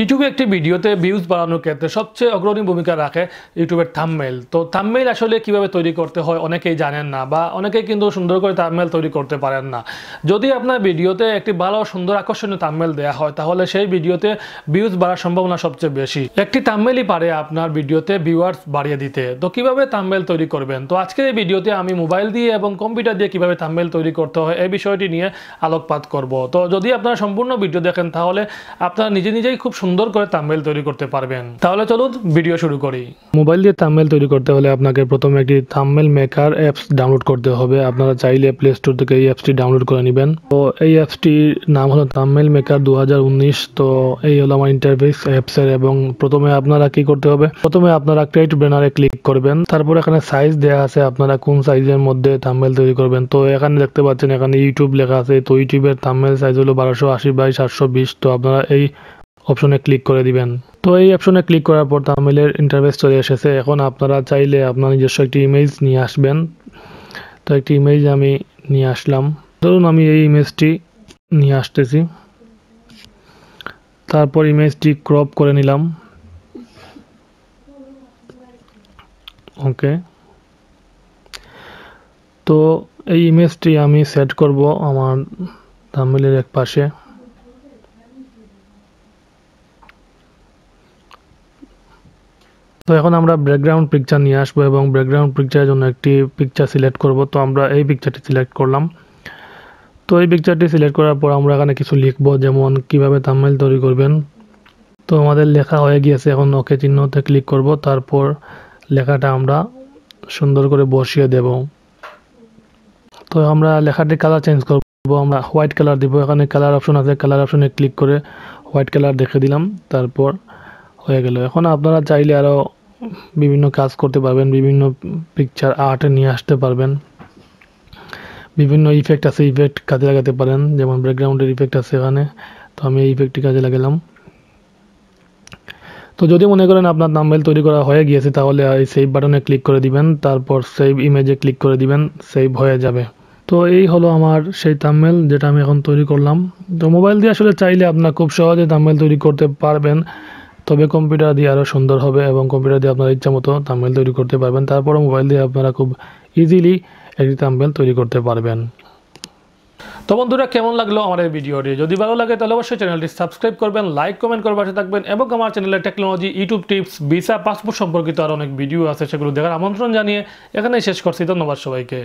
ইউটিউবে একটি ভিডিওতে ভিউজ বাড়ানোর ক্ষেত্রে সবচেয়ে অগ্রণী ভূমিকা রাখে ইউটিউবের থাম্বনেল। তো থাম্বনেল আসলে কিভাবে তৈরি করতে হয় অনেকেই জানেন না, বা অনেকেই কিন্তু সুন্দর করে থাম্বনেল তৈরি করতে পারেন না। যদি আপনার ভিডিওতে একটি ভালো সুন্দর আকর্ষণীয় থাম্বনেল দেওয়া হয় তাহলে সেই ভিডিওতে ভিউজ বাড়ার সম্ভাবনা সবচেয়ে বেশি। একটি থাম্বনেলই পারে আপনার ভিডিওতে ভিউয়ার্স বাড়িয়ে দিতে। তো কিভাবে থাম্বনেল তৈরি করবেন, তো আজকের এই ভিডিওতে আমি মোবাইল দিয়ে এবং কম্পিউটার দিয়ে কিভাবে থাম্বনেল তৈরি করতে হয় এই বিষয়টি নিয়ে আলোকপাত করব। তো যদি আপনারা সম্পূর্ণ ভিডিও দেখেন তাহলে আপনারা নিজেই খুব সুন্দর করে থাম্বনেল তৈরি করতে পারবেন। তাহলে চলুন ভিডিও শুরু করি। মোবাইল দিয়ে থাম্বনেল তৈরি করতে হলে আপনাকে প্রথমে একটি থাম্বনেল মেকার অ্যাপস ডাউনলোড করতে হবে। আপনারা চাইলে প্লে স্টোর থেকে এই অ্যাপসটি ডাউনলোড করে নেবেন। তো এই অ্যাপসটির নাম হলো থাম্বনেল মেকার 2019। তো এই হলো আমার ইন্টারফেস অ্যাপসের। এবং প্রথমে আপনারা কি করতে হবে, প্রথমে আপনারা ক্রিয়েট ব্যানারে ক্লিক করবেন। তারপর এখানে সাইজ দেওয়া আছে, আপনারা কোন সাইজের মধ্যে থাম্বনেল তৈরি করবেন। তো এখানে দেখতে পাচ্ছেন এখানে ইউটিউব লেখা আছে। তো ইউটিউবের থাম্বনেল সাইজ হলো 1280x720। তো আপনারা এই অপশনে ক্লিক করে দিবেন। তো এই অপশনে ক্লিক করার পর থাম্বনেলের ইন্টারফেস চলে এসেছে। এখন আপনারা চাইলে আপনার নিজস্ব একটি ইমেজ নিয়ে আসবেন। তো একটি ইমেজ আমি নিয়ে আসলাম। ধরুন আমি এই ইমেজটি নিয়ে আসতেছি। তারপর ইমেজটি ক্রপ করে নিলাম। ওকে, তো এই ইমেজটি আমি সেট করব আমার থাম্বনেলের এক পাশে। তো এখন আমরা ব্যাকগ্রাউন্ড পিকচার নিয়ে আসবো এবং ব্যাকগ্রাউন্ড পিকচারের জন্য একটি পিকচার সিলেক্ট করব। তো আমরা এই পিকচারটি সিলেক্ট করলাম। তো এই পিকচারটি সিলেক্ট করার পর আমরা এখানে কিছু লিখব, যেমন কিভাবে থাম্বনেল তৈরি করবেন। তো আমাদের লেখা হয়ে গিয়েছে। এখন ওকে চিহ্নতে ক্লিক করব। তারপর লেখাটা আমরা সুন্দর করে বসিয়ে দেব। তো আমরা লেখাটির কালার চেঞ্জ করব, আমরা হোয়াইট কালার দিব। এখানে কালার অপশন আছে, কালার অপশনে ক্লিক করে হোয়াইট কালার দেখে দিলাম। তারপর হয়ে গেল। এখন আপনারা চাইলে আরও বিভিন্ন কাজ করতে পারবেন, বিভিন্ন পিকচার আর্ট নিয়ে আসতে পারবেন। বিভিন্ন ইফেক্ট আছে, ইফেক্ট কাজে লাগাতে পারেন, যেমন ব্যাকগ্রাউন্ডের ইফেক্ট আছে এখানে। তো আমি এই ইফেক্টটি কাজে লাগালাম। তো যদি মনে করেন আপনার থাম্বনেল তৈরি করা হয়ে গিয়েছে তাহলে এই সেভ বাটনে ক্লিক করে দিবেন। তারপর সেভ ইমেজে ক্লিক করে দিবেন, সেভ হয়ে যাবে। তো এই হলো আমার সেই থাম্বনেল যেটা আমি এখন তৈরি করলাম। তো মোবাইল দিয়ে আসলে চাইলে আপনারা খুব সহজে থাম্বনেল তৈরি করতে পারবেন, তবে কম্পিউটার দিয়ে আরও সুন্দর হবে এবং কম্পিউটার দিয়ে আপনারা ইচ্ছা মতো থাম্বনেল তৈরি করতে পারবেন। তারপরে মোবাইল দিয়ে আপনারা খুব ইজিলি একটি থাম্বনেল তৈরি করতে পারবেন। তো বন্ধুরা, কেমন লাগলো আমার এই ভিডিওটি? যদি ভালো লাগে তাহলে অবশ্যই চ্যানেলটি সাবস্ক্রাইব করবেন, লাইক কমেন্ট করে পাশে থাকবেন এবং আমার চ্যানেলে technology, YouTube tips, visa, passport সম্পর্কিত আর অনেক ভিডিও আছে, সেগুলো দেখার আমন্ত্রণ জানিয়ে এখানেই শেষ করছি। ধন্যবাদ সবাইকে।